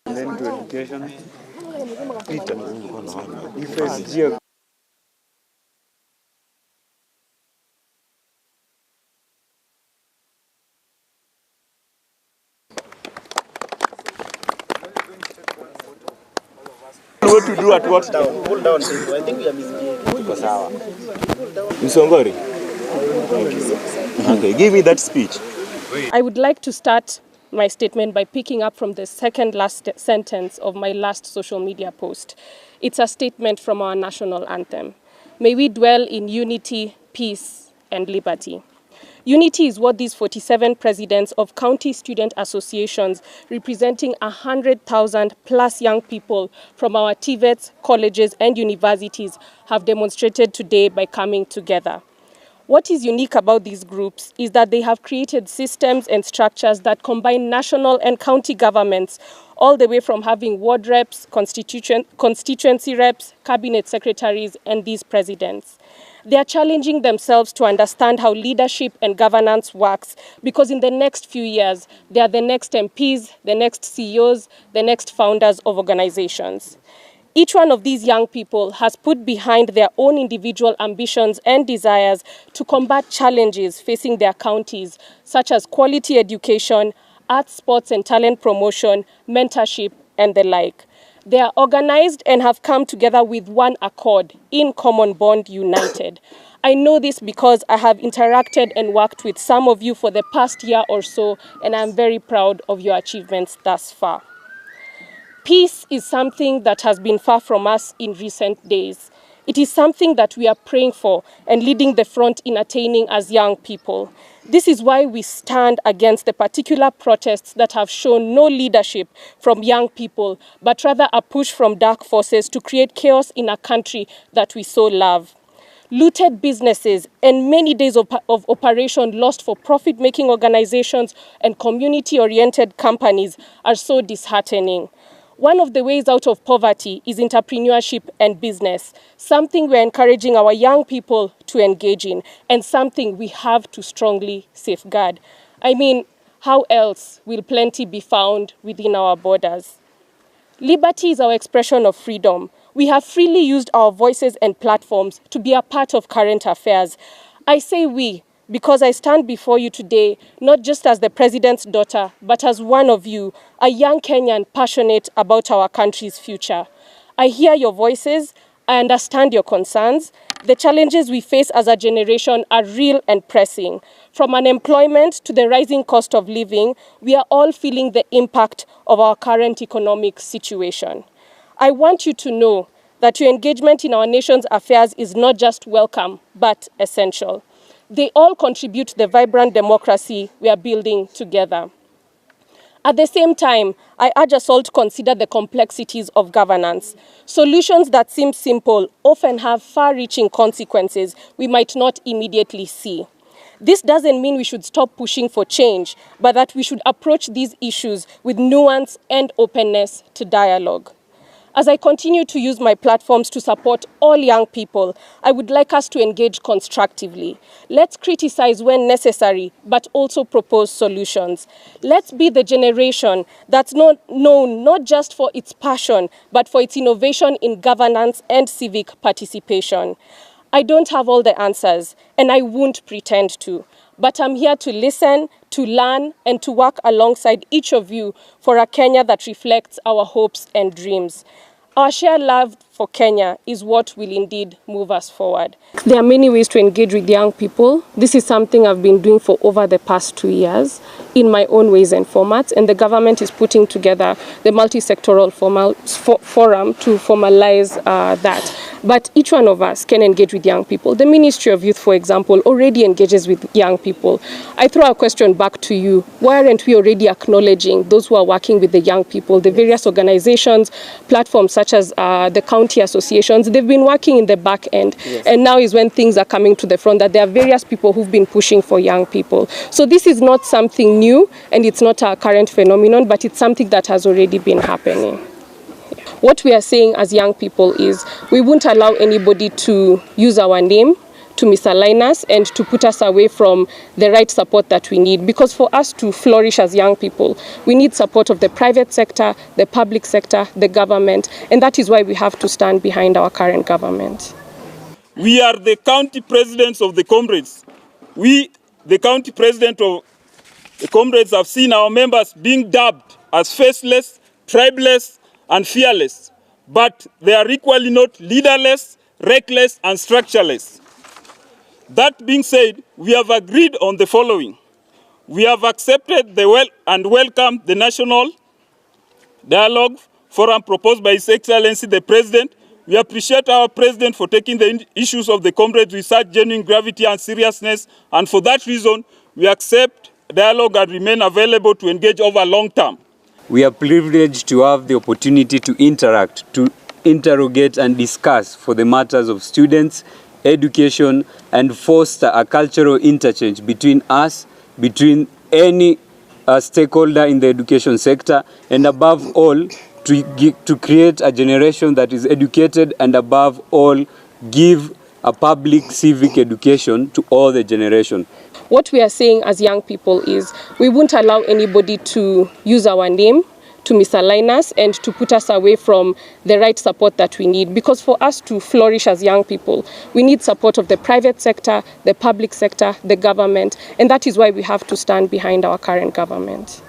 And then to education. Peter. What to do at what down? Pull down. I think we are misbehaving. Msongori. Okay, give me that speech. I would like to start my statement by picking up from the second last sentence of my last social media post. It's a statement from our national anthem. May we dwell in unity, peace, and liberty. Unity is what these 47 presidents of county student associations representing 100,000 plus young people from our TVETs, colleges, and universities have demonstrated today by coming together. What is unique about these groups is that they have created systems and structures that combine national and county governments, all the way from having ward reps, constituency reps, cabinet secretaries, and these presidents. They are challenging themselves to understand how leadership and governance works, because in the next few years, they are the next MPs, the next CEOs, the next founders of organizations. Each one of these young people has put behind their own individual ambitions and desires to combat challenges facing their counties, such as quality education, arts, sports and talent promotion, mentorship, and the like. They are organized and have come together with one accord, in common bond, united. I know this because I have interacted and worked with some of you for the past year or so, and I'm very proud of your achievements thus far. Peace is something that has been far from us in recent days. It is something that we are praying for and leading the front in attaining as young people. This is why we stand against the particular protests that have shown no leadership from young people, but rather a push from dark forces to create chaos in a country that we so love. Looted businesses and many days of operation lost for profit-making organizations and community-oriented companies are so disheartening. One of the ways out of poverty is entrepreneurship and business, something we're encouraging our young people to engage in, and something we have to strongly safeguard. I mean, how else will plenty be found within our borders? Liberty is our expression of freedom. We have freely used our voices and platforms to be a part of current affairs. I say we, because I stand before you today, not just as the president's daughter, but as one of you, a young Kenyan passionate about our country's future. I hear your voices, I understand your concerns. The challenges we face as a generation are real and pressing. From unemployment to the rising cost of living, we are all feeling the impact of our current economic situation. I want you to know that your engagement in our nation's affairs is not just welcome, but essential. They all contribute to the vibrant democracy we are building together. At the same time, I urge us all to consider the complexities of governance. Solutions that seem simple often have far-reaching consequences we might not immediately see. This doesn't mean we should stop pushing for change, but that we should approach these issues with nuance and openness to dialogue. As I continue to use my platforms to support all young people, I would like us to engage constructively. Let's criticize when necessary, but also propose solutions. Let's be the generation that's known not just for its passion, but for its innovation in governance and civic participation. I don't have all the answers, and I won't pretend to. But I'm here to listen, to learn, and to work alongside each of you for a Kenya that reflects our hopes and dreams. Our shared love for Kenya is what will indeed move us forward. There are many ways to engage with young people. This is something I've been doing for over the past 2 years in my own ways and formats, and the government is putting together the multi-sectoral forum to formalize that. But each one of us can engage with young people. The Ministry of Youth, for example, already engages with young people. I throw a question back to you. Why aren't we already acknowledging those who are working with the young people, the various organizations, platforms such as the county associations? They've been working in the back end. Yes. And now is when things are coming to the front, that there are various people who've been pushing for young people. So this is not something new, and it's not a current phenomenon, but it's something that has already been happening. What we are saying as young people is we won't allow anybody to use our name to misalign us and to put us away from the right support that we need. Because for us to flourish as young people, we need support of the private sector, the public sector, the government, and that is why we have to stand behind our current government. We are the county presidents of the comrades. We, the county president of the comrades, have seen our members being dubbed as faceless, tribeless, and fearless. But they are equally not leaderless, reckless, and structureless. That being said, we have agreed on the following. We have accepted and welcomed the National Dialogue Forum proposed by His Excellency the President. We appreciate our President for taking the issues of the comrades with such genuine gravity and seriousness, and for that reason, we accept dialogue and remain available to engage over long term. We are privileged to have the opportunity to interact, to interrogate and discuss for the matters of students, education, and foster a cultural interchange between us, between any stakeholder in the education sector, and above all, to create a generation that is educated, and above all, give a public civic education to all the generation. What we are saying as young people is we won't allow anybody to use our name to misalign us and to put us away from the right support that we need. Because for us to flourish as young people, we need support of the private sector, the public sector, the government, and that is why we have to stand behind our current government.